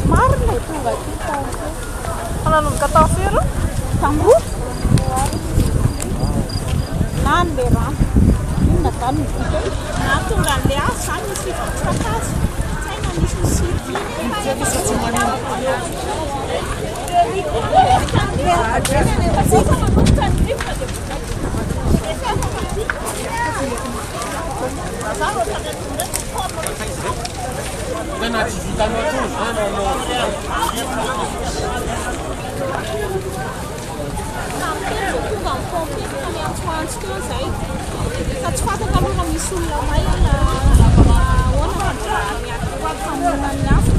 Marina tonga aty Nanomboka tao firy? tamboho na le rano iny natany mivita na tonga le azy zany misy fifakazo tsy haina misy fa tsy fataka aloha misy olona maina ahoana famonany afo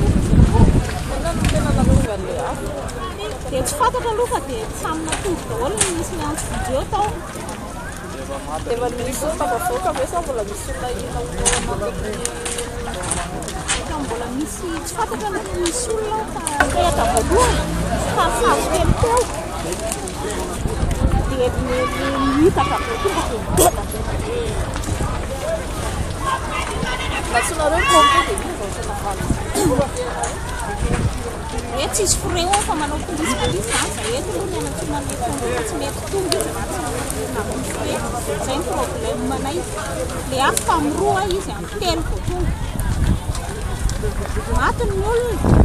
dia tsy fataka aloha fa dia samina tonga daholo no misy miantso video tao Efa misy tafavoaka ve sa mbola misy olona ina mbola misy tsy fataka aloha misy olona fa rehatra voalohany fa fahazo kely teo dia nihitaka tonga dia Natsonareo pompe dia iny vao tena valy. Tsy izy freon fa manao polisy zany za eto aloha ny anatsonanay tonga fa tsy mety tonga izy namin'ny freon zay ny problemanay le afo fa miroa izy amin'ny telo vao tonga matiny ny olona